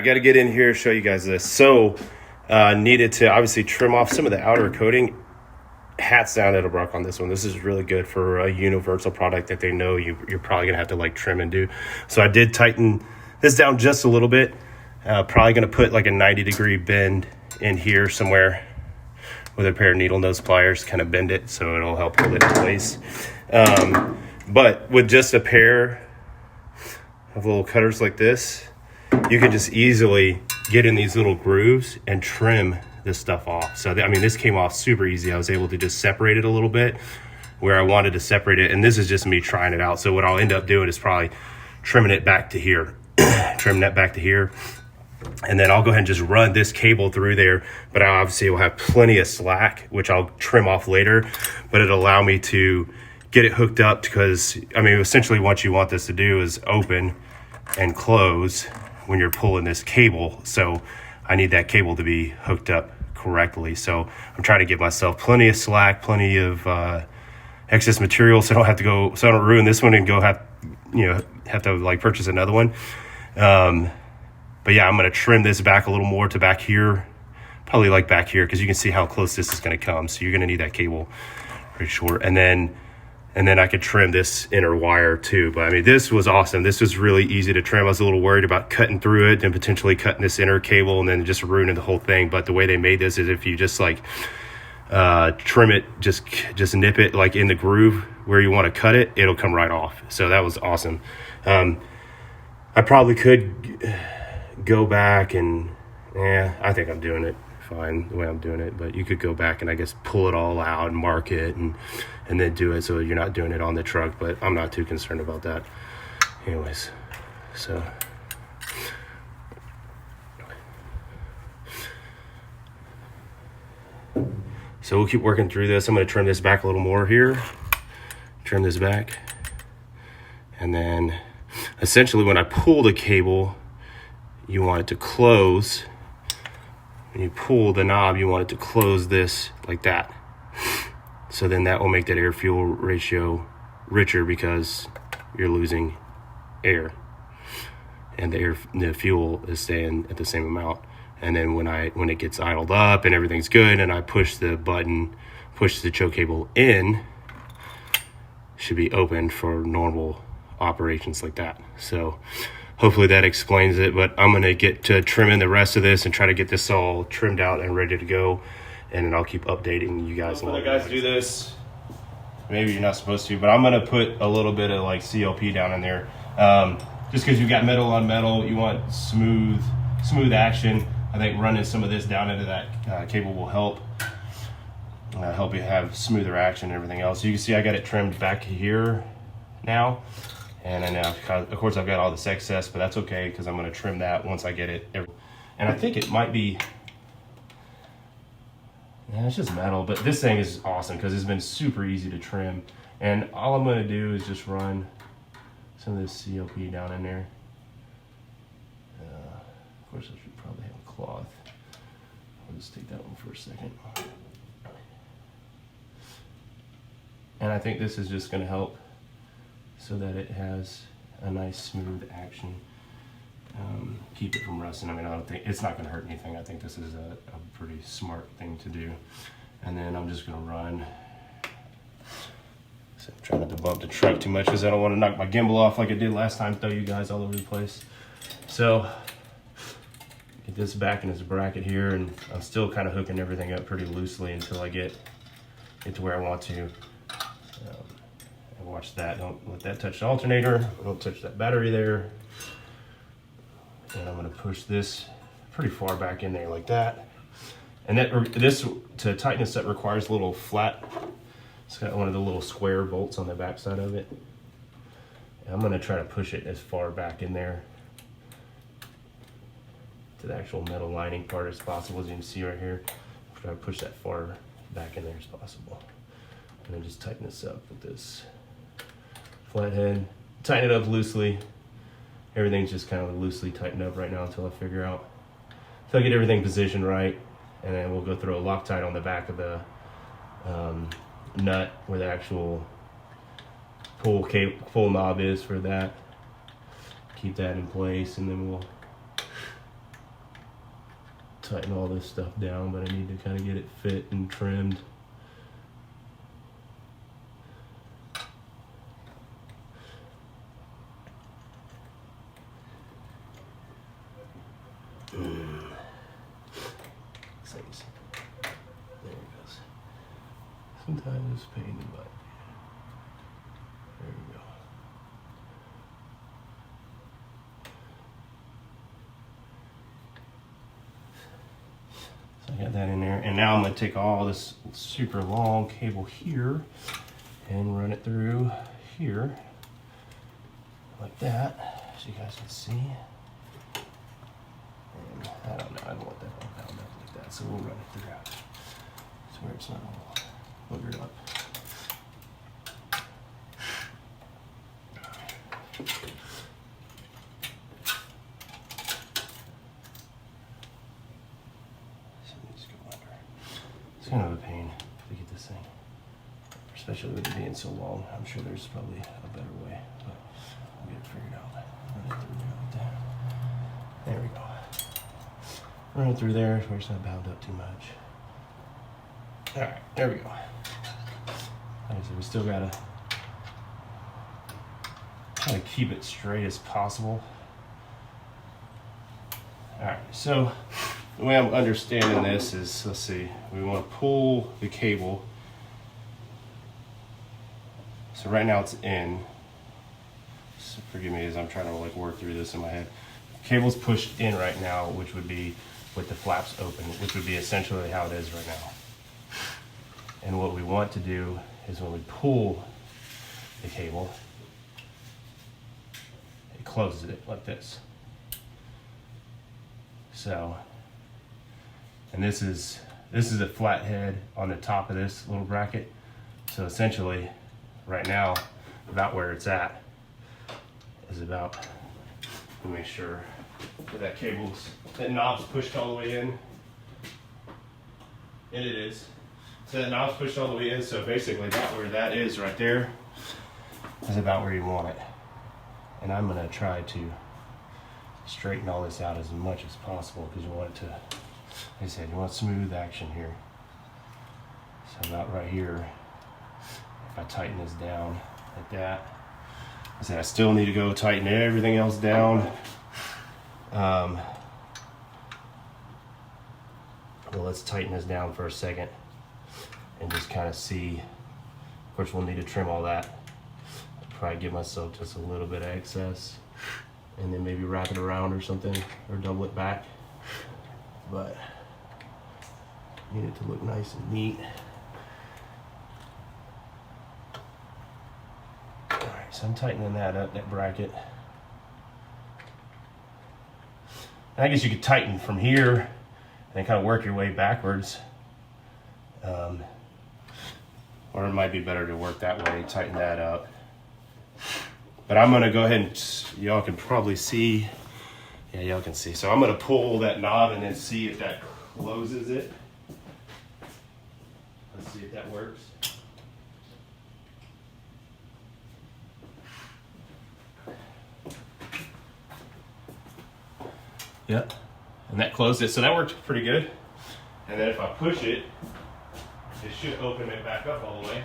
got to get in here, show you guys this. So needed to obviously trim off some of the outer coating. Hats down Edelbrock on this one. This is really good for a universal product that they know you're probably gonna have to like trim and do. So I did tighten this down just a little bit. Probably gonna put like a 90-degree bend in here somewhere with a pair of needle nose pliers, kind of bend it so it'll help hold it in place. But with just a pair of little cutters like this, you can just easily get in these little grooves and trim this stuff off. So I mean, this came off super easy. I was able to just separate it a little bit where I wanted to separate it, and this is just me trying it out. So what I'll end up doing is probably trimming it back to here, trimming that back to here, and then I'll go ahead and just run this cable through there. But I obviously will have plenty of slack, which I'll trim off later, but it'll allow me to get it hooked up, because I mean, essentially what you want this to do is open and close when you're pulling this cable. So I need that cable to be hooked up correctly. So I'm trying to give myself plenty of slack, plenty of excess material, so I don't have to go, so I don't ruin this one and go have to like purchase another one. But yeah, I'm going to trim this back a little more to back here, probably like back here, because you can see how close this is going to come. So you're going to need that cable pretty short. And then I could trim this inner wire too. But I mean, this was awesome. This was really easy to trim. I was a little worried about cutting through it and potentially cutting this inner cable and then just ruining the whole thing. But the way they made this is if you just like trim it, just nip it like in the groove where you want to cut it, it'll come right off. So that was awesome. I probably could go back and I think I'm doing it fine the way I'm doing it, but you could go back and I guess pull it all out and mark it and then do it so you're not doing it on the truck, but I'm not too concerned about that anyways. So we'll keep working through this. I'm going to trim this back a little more here, trim this back, and then essentially when I pull the cable, you want it to close. When you pull the knob, you want it to close this like that. So then that will make that air-fuel ratio richer because you're losing air. And the fuel is staying at the same amount. And then when it gets idled up and everything's good and I push the button, push the choke cable in, should be open for normal operations like that. So hopefully that explains it, but I'm going to get to trimming the rest of this and try to get this all trimmed out and ready to go. And then I'll keep updating you guys. Hopefully guys do this. Maybe you're not supposed to, but I'm going to put a little bit of like CLP down in there. Just because you've got metal on metal, you want smooth action. I think running some of this down into that cable will help you have smoother action and everything else. So you can see I got it trimmed back here now. And then of course I've got all this excess, but that's okay because I'm going to trim that once I get it. And I think it might be, it's just metal, but this thing is awesome because it's been super easy to trim. And all I'm going to do is just run some of this CLP down in there. Of course I should probably have a cloth. I'll just take that one for a second. And I think this is just going to help so that it has a nice smooth action. Keep it from rusting. I mean, I don't think it's not going to hurt anything. I think this is a pretty smart thing to do. And then I'm just going to run. So I'm trying not to bump the truck too much because I don't want to knock my gimbal off like I did last time, throw you guys all over the place. So get this back in its bracket here, and I'm still kind of hooking everything up pretty loosely until I get to where I want to. Watch that, don't let that touch the alternator, don't touch that battery there. And I'm going to push this pretty far back in there like that. And this to tighten this up requires a little flat, it's got one of the little square bolts on the back side of it. And I'm going to try to push it as far back in there to the actual metal lining part as possible, as you can see right here. Try to push that far back in there as possible. And then just tighten this up with this flathead. Tighten it up loosely. Everything's just kind of loosely tightened up right now until I get everything positioned right. And then we'll go throw a Loctite on the back of the nut where the actual pull knob is for that. Keep that in place, and then we'll tighten all this stuff down, but I need to kind of get it fit and trimmed. There it goes. Sometimes it's pain in the butt. There we go. So I got that in there, and now I'm going to take all this super long cable here and run it through here like that, so you guys can see. And I don't know, I don't want that all bound up like that, so we'll run it through so where it's not all boogered up. It's kind of a pain to get this thing, especially with it being so long. I'm sure there's probably a better way, but we'll get it figured out. Run it through there like that. There we go. Run it through there where it's not bound up too much. All right, there we go. Like I said, we still gotta kind of keep it straight as possible. All right, so the way I'm understanding this is, let's see, we want to pull the cable. So right now it's in. So forgive me as I'm trying to like work through this in my head. Cable's pushed in right now, which would be with the flaps open, which would be essentially how it is right now. And what we want to do is when we pull the cable, it closes it like this. So, and this is a flat head on the top of this little bracket. So essentially, right now, about where it's at is about, let me make sure that that knob's pushed all the way in. And it is. So that knob's pushed all the way in, so basically about where that is right there is about where you want it. And I'm gonna try to straighten all this out as much as possible because you want it to, like I said, you want smooth action here. So about right here, if I tighten this down like that, I said I still need to go tighten everything else down. Well, let's tighten this down for a second and just kind of see. Of course, we'll need to trim all that. I'll probably give myself just a little bit of excess and then maybe wrap it around or something or double it back. But need it to look nice and neat. All right, so I'm tightening that up, that bracket. And I guess you could tighten from here and then kind of work your way backwards. Or it might be better to work that way, tighten that up. But I'm gonna go ahead and, y'all can probably see, yeah, y'all can see. So I'm gonna pull that knob and then see if that closes it. Let's see if that works. Yep, and that closed it, so that worked pretty good. And then if I push it, it should open it back up all the way.